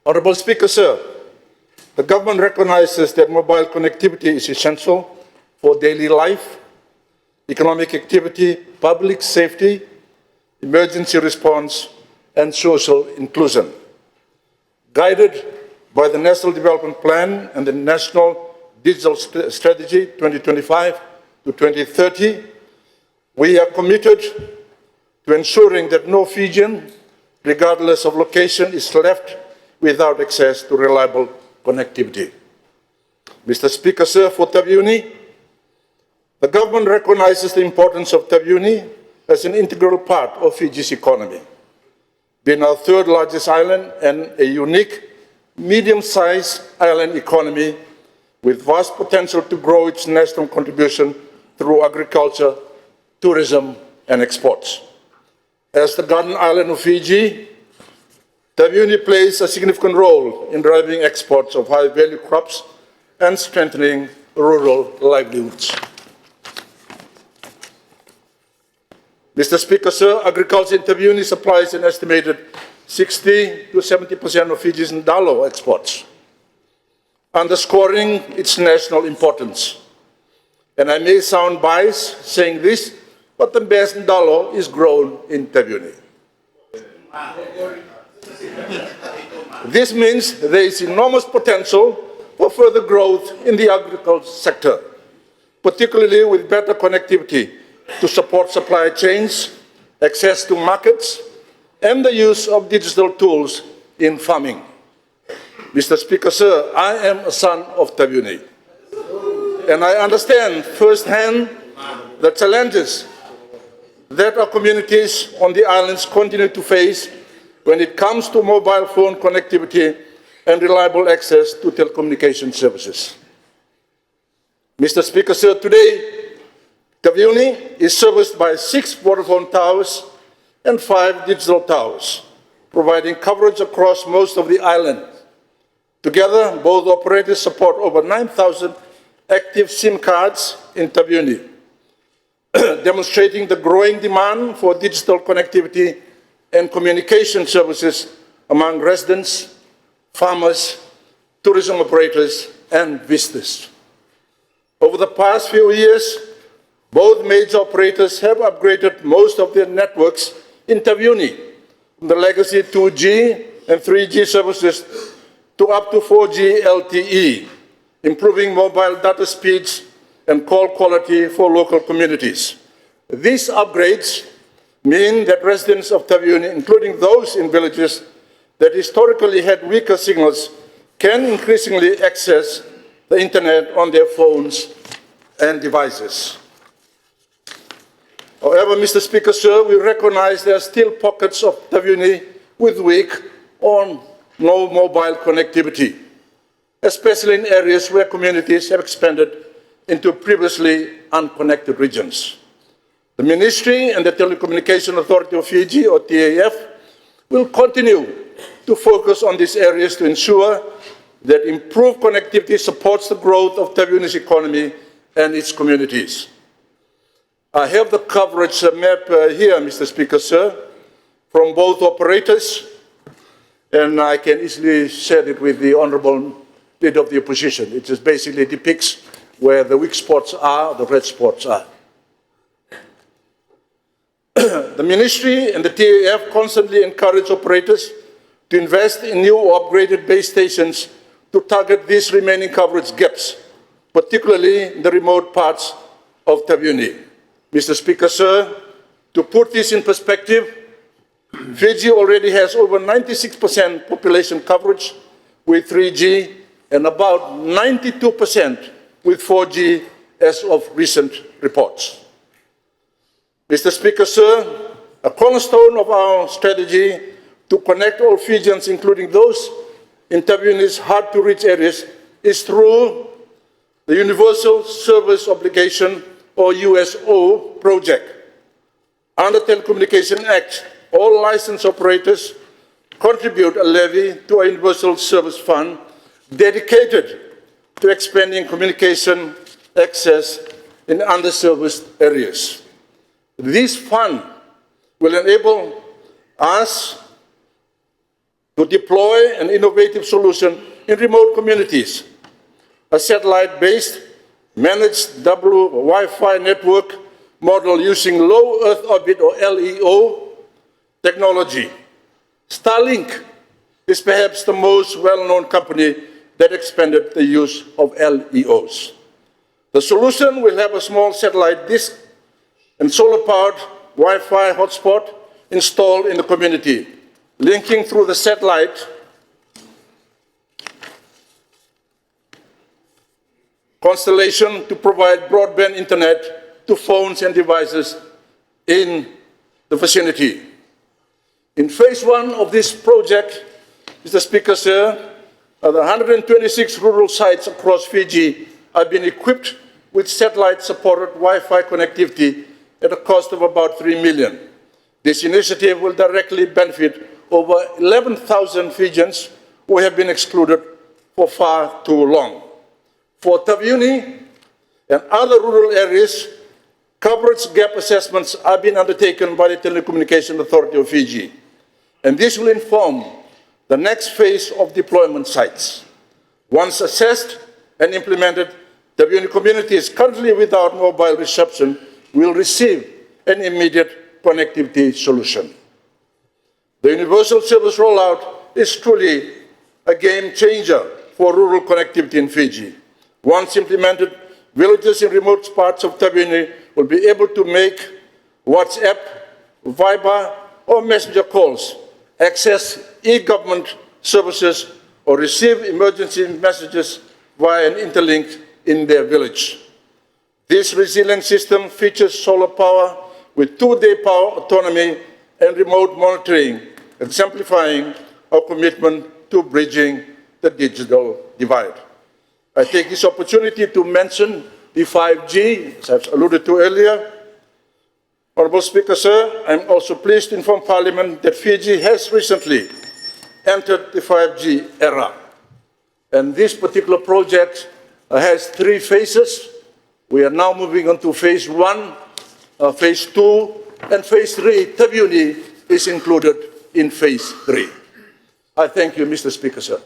Honourable Speaker, sir, the government recognizes that mobile connectivity is essential for daily life, economic activity, public safety, emergency response, and social inclusion. Guided by the National Development Plan and the National Digital Strategy 2025 to 2030, we are committed to ensuring that no Fijian, regardless of location, is left without access to reliable connectivity. Mr. Speaker, sir, for Taveuni, the government recognizes the importance of Taveuni as an integral part of Fiji's economy. Being our third largest island and a unique, medium-sized island economy with vast potential to grow its national contribution through agriculture, tourism, and exports. As the Garden Island of Fiji, Taveuni plays a significant role in driving exports of high-value crops and strengthening rural livelihoods. Mr. Speaker, sir, agriculture in Taveuni supplies an estimated 60 to 70% of Fiji's ndalo exports, underscoring its national importance. And I may sound biased saying this, but the best ndalo is grown in Taveuni. This means there is enormous potential for further growth in the agricultural sector, particularly with better connectivity to support supply chains, access to markets, and the use of digital tools in farming. Mr. Speaker, sir, I am a son of Taveuni, and I understand firsthand the challenges that our communities on the islands continue to face when it comes to mobile phone connectivity and reliable access to telecommunication services. Mr. Speaker, sir, today, Taveuni is serviced by 6 Vodafone towers and 5 digital towers, providing coverage across most of the island. Together, both operators support over 9,000 active SIM cards in Taveuni, demonstrating the growing demand for digital connectivity and communication services among residents, farmers, tourism operators, and visitors. Over the past few years, both major operators have upgraded most of their networks in Taveuni, from the legacy 2G and 3G services to up to 4G LTE, improving mobile data speeds and call quality for local communities. These upgrades mean that residents of Taveuni, including those in villages that historically had weaker signals, can increasingly access the internet on their phones and devices. However, Mr. Speaker, sir, we recognize there are still pockets of Taveuni with weak or no mobile connectivity, especially in areas where communities have expanded into previously unconnected regions. The Ministry and the Telecommunication Authority of Fiji, or TAF, will continue to focus on these areas to ensure that improved connectivity supports the growth of Taveuni's economy and its communities. I have the coverage map here, Mr. Speaker, sir, from both operators, and I can easily share it with the Honourable Leader of the Opposition. It just basically depicts where the weak spots are, the red spots are. The Ministry and the TAF constantly encourage operators to invest in new or upgraded base stations to target these remaining coverage gaps, particularly in the remote parts of Taveuni. Mr. Speaker, sir, to put this in perspective, Fiji already has over 96% population coverage with 3G and about 92% with 4G as of recent reports. Mr. Speaker, sir, a cornerstone of our strategy to connect all Fijians, including those in Taveuni's hard-to-reach areas, is through the Universal Service Obligation, or USO, project. Under the Telecommunication Act, all licensed operators contribute a levy to a Universal Service Fund dedicated to expanding communication access in underserviced areas. This fund will enable us to deploy an innovative solution in remote communities. A satellite-based managed double Wi-Fi network model using low Earth orbit or LEO technology. Starlink is perhaps the most well-known company that expanded the use of LEOs. The solution will have a small satellite dish and solar-powered Wi-Fi hotspot installed in the community, linking through the satellite constellation to provide broadband internet to phones and devices in the vicinity. In phase one of this project, Mr. Speaker, sir, the 126 rural sites across Fiji have been equipped with satellite-supported Wi-Fi connectivity at a cost of about $3 million. This initiative will directly benefit over 11,000 Fijians who have been excluded for far too long. For Taveuni and other rural areas, coverage gap assessments are being undertaken by the Telecommunication Authority of Fiji, and this will inform the next phase of deployment sites. Once assessed and implemented, Taveuni communities currently without mobile reception will receive an immediate connectivity solution. The universal service rollout is truly a game changer for rural connectivity in Fiji. Once implemented, villages in remote parts of Taveuni will be able to make WhatsApp, Viber, or messenger calls, access e-government services, or receive emergency messages via an interlink in their village. This resilient system features solar power with 2-day power autonomy and remote monitoring, exemplifying our commitment to bridging the digital divide. I take this opportunity to mention the 5G, as I've alluded to earlier. Honourable Speaker, sir, I'm also pleased to inform Parliament that Fiji has recently entered the 5G era. And this particular project has 3 phases. We are now moving on to phase 1, phase 2, and phase 3. Taveuni is included in phase 3. I thank you, Mr. Speaker, sir.